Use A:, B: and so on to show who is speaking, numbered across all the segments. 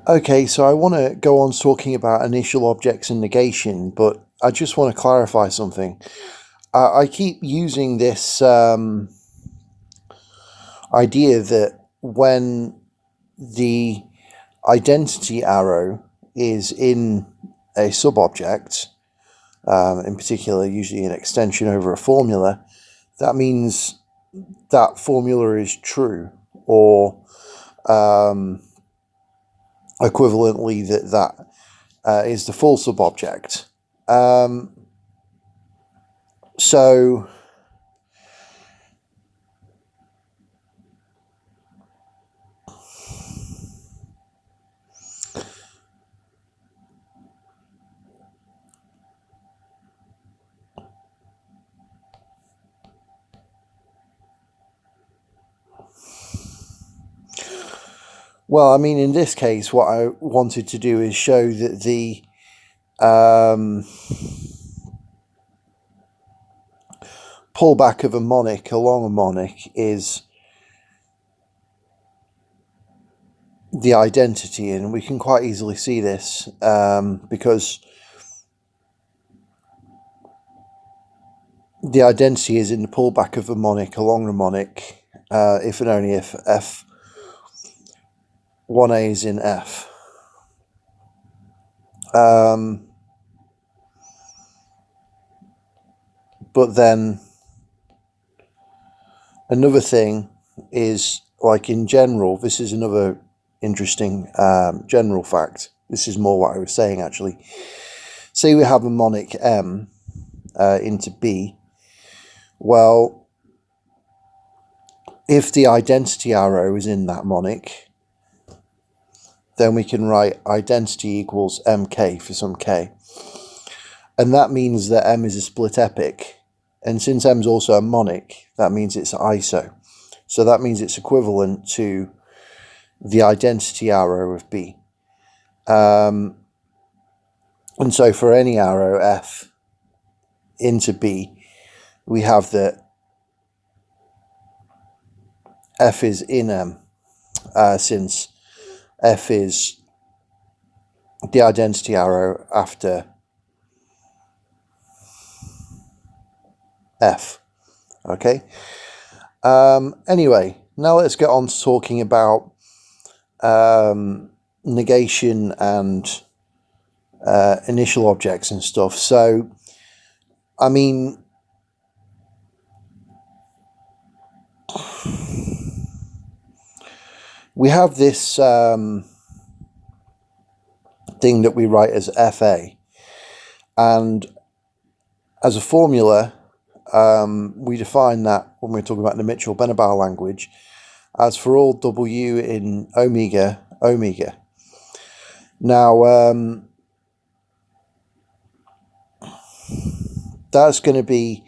A: Okay, so I want to go on talking about initial objects and negation, but I just want to clarify something. I keep using this idea that when the identity arrow is in a subobject, in particular, usually an extension over a formula, that means that formula is true, or equivalently that is the full subobject. So well, I mean, in this case, what I wanted to do is show that the pullback of a monic along a monic is the identity, and we can quite easily see this because the identity is in the pullback of a monic along the monic, if and only if F1A is in F. But then another thing is, like in general, this is another interesting general fact. This is more what I was saying actually. Say we have a monic M into B. Well, if the identity arrow is in that monic, then we can write identity equals mk for some k. And that means that M is a split epic. And since M is also a monic, that means it's iso. So that means it's equivalent to the identity arrow of B. And so for any arrow F into B, we have that F is in M, since F is the identity arrow after F. Okay. Anyway, now let's get on to talking about negation and initial objects and stuff. So, I mean, we have this thing that we write as FA, and as a formula, we define that when we're talking about the Mitchell-Benerbauer language as for all W in omega, omega. Now, that's going to be,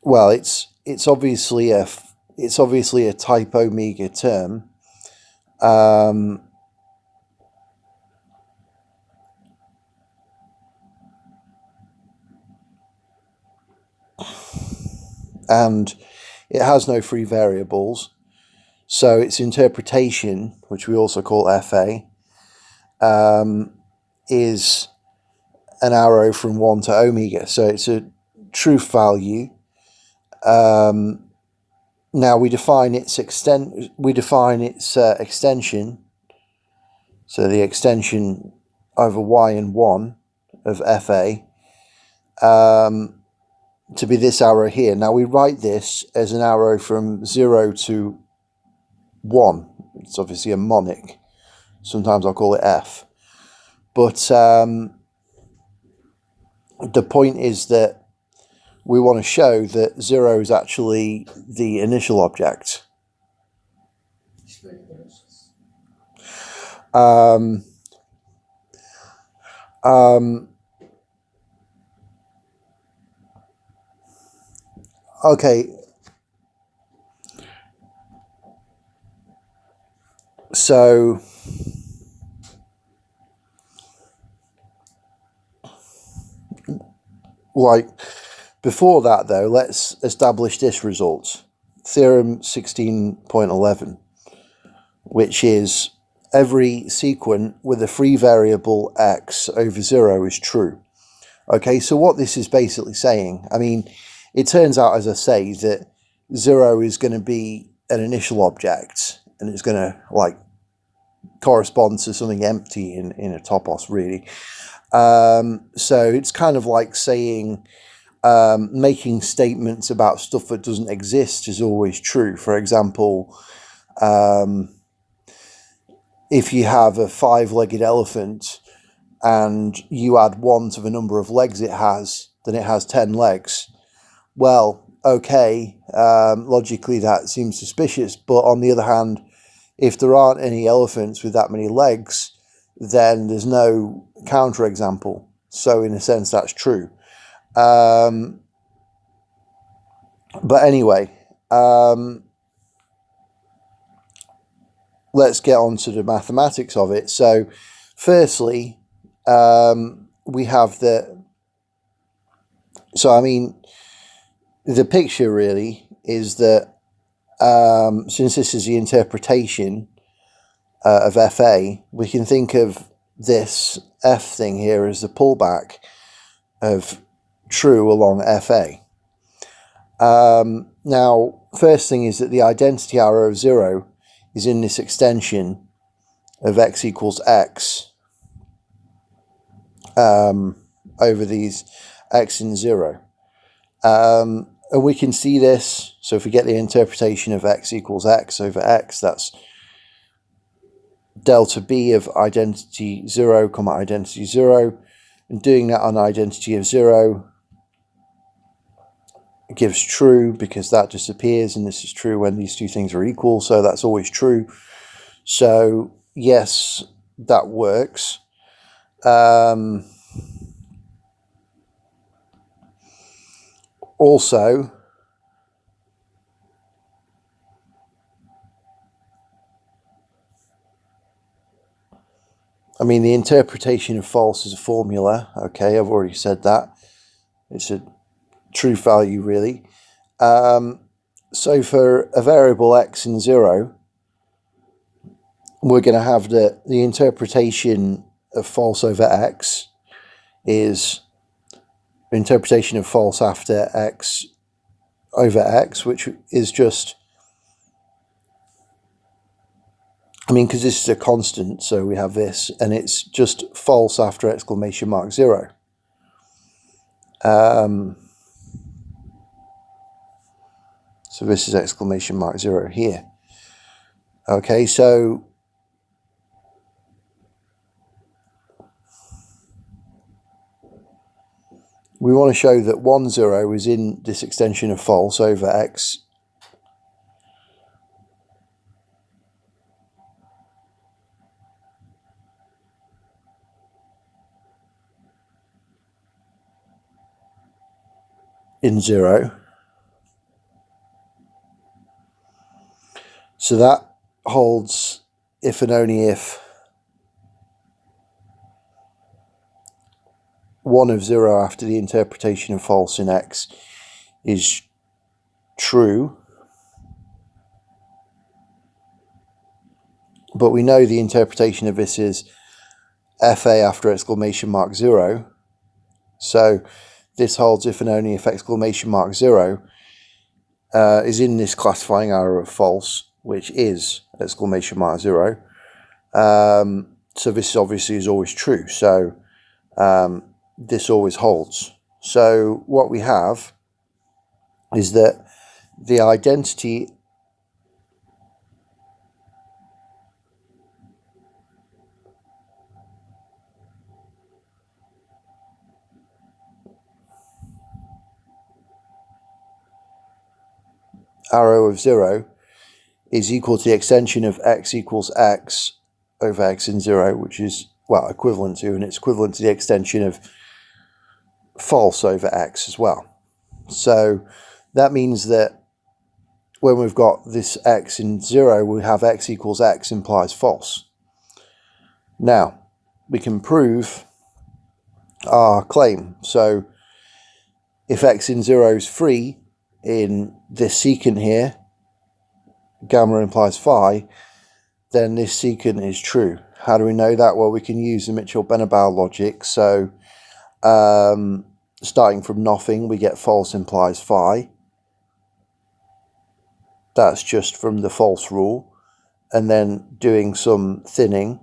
A: well, it's obviously a type omega term. And it has no free variables, so its interpretation, which we also call FA, is an arrow from 1 to omega, so it's a truth value. Now we define its extension, so the extension over y and 1 of FA, to be this arrow here. Now we write this as an arrow from 0 to 1. It's obviously a monic. Sometimes I'll call it F. But the point is that we want to show that 0 is actually the initial object. Okay, so like before that though, let's establish this result. Theorem 16.11, which is every sequent with a free variable x over 0 is true. Okay, so what this is basically saying, I mean, it turns out, as I say, that 0 is going to be an initial object, and it's going to, like, correspond to something empty in a topos, really. So it's kind of like saying, making statements about stuff that doesn't exist is always true. For example, if you have a 5-legged elephant and you add 1 to the number of legs it has, then it has 10 legs. Well, okay, logically that seems suspicious, but on the other hand, if there aren't any elephants with that many legs, then there's no counterexample. So in a sense, that's true. But anyway, let's get on to the mathematics of it. So firstly, we have the picture really is that since this is the interpretation of FA, we can think of this F thing here as the pullback of true along FA. Now, first thing is that the identity arrow of 0 is in this extension of x equals x over these x in 0. And we can see this, so if we get the interpretation of x equals x over x, that's delta b of identity 0 comma identity 0, and doing that on identity of 0 gives true, because that disappears, and this is true when these two things are equal, so that's always true. So yes, that works. Also, I mean, the interpretation of false is a formula. Okay, I've already said that. It's a true value, really. So for a variable x in 0, we're going to have the interpretation of false over x is interpretation of false after x over x, which is just, I mean, because this is a constant, so we have this, and it's just false after exclamation mark 0. So this is exclamation mark 0 here. Okay, so we want to show that 1, 0 is in this extension of false over x in 0. So that holds if and only if 1 of 0 after the interpretation of false in x is true. But we know the interpretation of this is FA after exclamation mark 0. So this holds if and only if exclamation mark 0 is in this classifying arrow of false, which is exclamation mark 0. So this obviously is always true. So this always holds. So what we have is that the identity arrow of 0 is equal to the extension of x equals x over x in 0, which is, well, equivalent to, and it's equivalent to the extension of false over x as well. So that means that when we've got this x in 0, we have x equals x implies false. Now, we can prove our claim. So if x in 0 is free in this secant here, gamma implies phi, then this secant is true. How do we know that? Well, we can use the Mitchell-Benebaugh logic. So starting from nothing, we get false implies phi. That's just from the false rule. And then doing some thinning,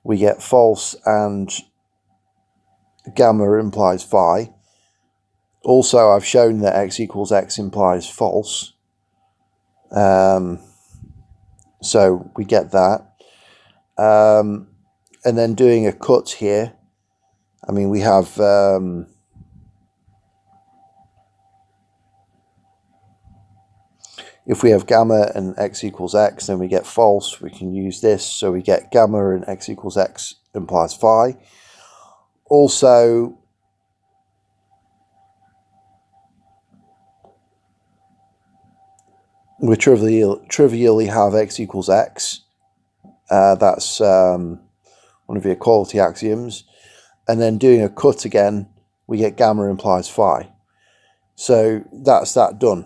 A: we get false and gamma implies phi. Also, I've shown that x equals x implies false. So we get that. And then doing a cut here, I mean, we have if we have gamma and x equals x, then we get false. We can use this, so we get gamma and x equals x implies phi. Also, we trivially have x equals x. That's one of the equality axioms. And then doing a cut again, we get gamma implies phi. So that's that done.